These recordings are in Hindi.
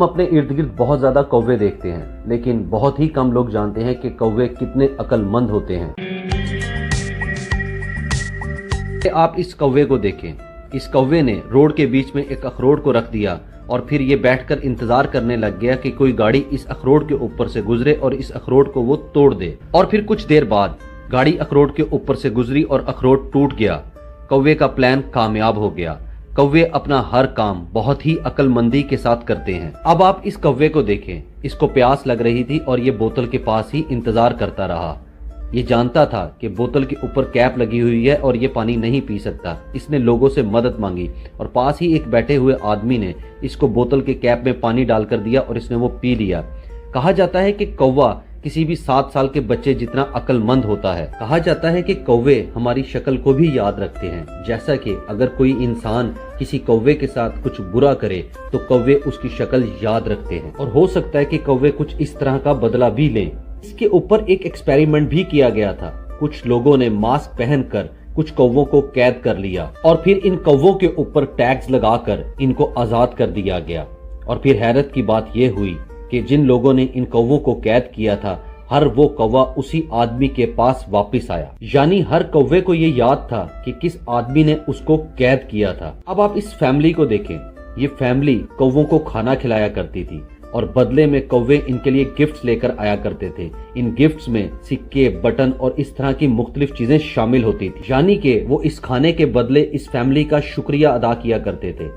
हम अपने इर्द गिर्द बहुत ज़्यादा कौवे देखते हैं, लेकिन बहुत ही कम लोग जानते हैं कि कौवे कितने अक्लमंद होते हैं। आप इस कौवे को देखें। इस कौवे ने रोड के बीच में एक अखरोट को रख दिया और फिर ये बैठकर इंतजार करने लग गया कि कोई गाड़ी इस अखरोट के ऊपर से गुजरे और इस अखरोट को वो तोड़ दे। और फिर कुछ देर बाद गाड़ी अखरोट के ऊपर से गुजरी और अखरोट टूट गया। कौवे का प्लान कामयाब हो गया। कौवे अपना हर काम बहुत ही अक्लमंदी के साथ करते हैं। अब आप इस कौवे को देखें। इसको प्यास लग रही थी और ये बोतल के पास ही इंतजार करता रहा। ये जानता था कि बोतल के ऊपर कैप लगी हुई है और ये पानी नहीं पी सकता। इसने लोगों से मदद मांगी और पास ही एक बैठे हुए आदमी ने इसको बोतल के कैप में पानी डालकर दिया और इसने वो पी लिया। कहा जाता है कि कौवा किसी भी 7 साल के बच्चे जितना अक्लमंद होता है। कहा जाता है कि कौवे हमारी शक्ल को भी याद रखते हैं। जैसा कि अगर कोई इंसान किसी कौवे के साथ कुछ बुरा करे तो कौवे उसकी शक्ल याद रखते हैं और हो सकता है कि कौवे कुछ इस तरह का बदला भी लें। इसके ऊपर एक एक्सपेरिमेंट भी किया गया था। कुछ लोगों ने मास्क पहनकर कुछ कौवों को कैद कर लिया और फिर इन कौवों के ऊपर टैग्स लगाकर इनको आजाद कर दिया गया। और फिर हैरत की बात यह हुई कि जिन लोगों ने इन कौवों को कैद किया था, हर वो कौवा उसी आदमी के पास वापस आया। यानी हर कौवे को ये याद था कि किस आदमी ने उसको कैद किया था। अब आप इस फैमिली को देखें। ये फैमिली कौवों को खाना खिलाया करती थी और बदले में कौवे इनके लिए गिफ्ट्स लेकर आया करते थे। इन गिफ्ट्स में सिक्के, बटन और इस तरह की मुख्तलिफ चीजें शामिल होती थी। यानी कि वो इस खाने के बदले इस फैमिली का शुक्रिया अदा किया करते थे।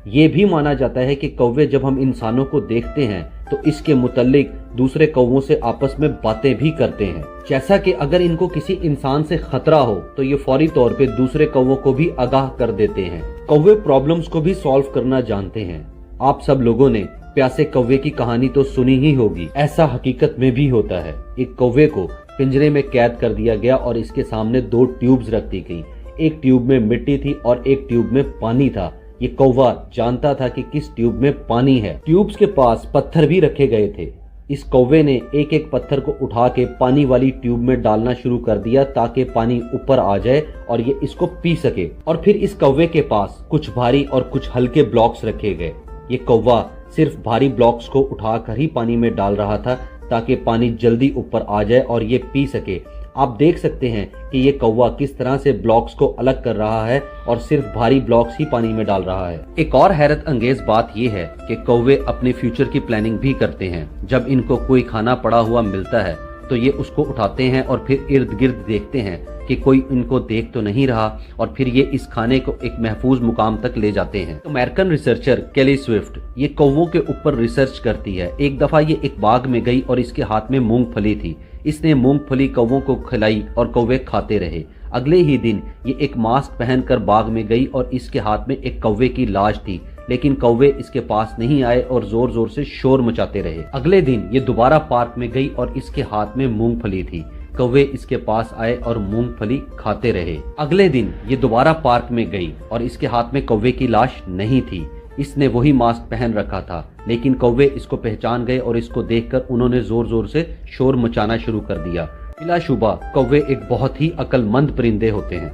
ये भी माना जाता है कि कौवे जब हम इंसानों को देखते हैं तो इसके मुतल्लिक दूसरे कौवों से आपस में बातें भी करते हैं। जैसा कि अगर इनको किसी इंसान से खतरा हो तो ये फौरी तौर पे दूसरे कौवों को भी आगाह कर देते हैं। कौवे प्रॉब्लम्स को भी सॉल्व करना जानते हैं। आप सब लोगों ने प्यासे कौवे की कहानी तो सुनी ही होगी। ऐसा हकीकत में भी होता है। एक कौवे को पिंजरे में कैद कर दिया गया और इसके सामने 2 ट्यूब्स रख दी गई। एक ट्यूब में मिट्टी थी और एक ट्यूब में पानी था। ये कौवा जानता था कि किस ट्यूब में पानी है। ट्यूब्स के पास पत्थर भी रखे गए थे। इस कौवे ने एक एक पत्थर को उठा के पानी वाली ट्यूब में डालना शुरू कर दिया ताकि पानी ऊपर आ जाए और ये इसको पी सके। और फिर इस कौवे के पास कुछ भारी और कुछ हल्के ब्लॉक्स रखे गए। ये कौवा सिर्फ भारी ब्लॉक्स को उठाकर ही पानी में डाल रहा था ताकि पानी जल्दी ऊपर आ जाए और ये पी सके। आप देख सकते हैं कि ये कौवा किस तरह से ब्लॉक्स को अलग कर रहा है और सिर्फ भारी ब्लॉक्स ही पानी में डाल रहा है। एक और हैरत अंगेज बात यह है कि कौवे अपने फ्यूचर की प्लानिंग भी करते हैं। जब इनको कोई खाना पड़ा हुआ मिलता है तो ये उसको उठाते हैं और फिर इर्द गिर्द देखते हैं कि कोई इनको देख तो नहीं रहा और फिर ये इस खाने को एक महफूज मुकाम तक ले जाते हैं। तो अमेरिकन रिसर्चर केली स्विफ्ट ये कौवों के ऊपर रिसर्च करती है। एक दफा ये एक बाग में गई और इसके हाथ में मूंगफली थी। इसने मूंगफली कौवों को खिलाई और कौवे खाते रहे। अगले ही दिन ये एक मास्क पहनकर बाग में गई और इसके हाथ में एक कौवे की लाश थी, लेकिन कौवे इसके पास नहीं आए और जोर जोर से शोर मचाते रहे। अगले दिन ये दोबारा पार्क में गई और इसके हाथ में मूंगफली थी। कौवे इसके पास आए और मूंगफली खाते रहे। अगले दिन ये दोबारा पार्क में गई और इसके हाथ में कौवे की लाश नहीं थी। इसने वही मास्क पहन रखा था, लेकिन कौवे इसको पहचान गए और इसको देखकर उन्होंने जोर जोर से शोर मचाना शुरू कर दिया। बिलाशुबा कौवे एक बहुत ही अक्लमंद परिंदे होते हैं।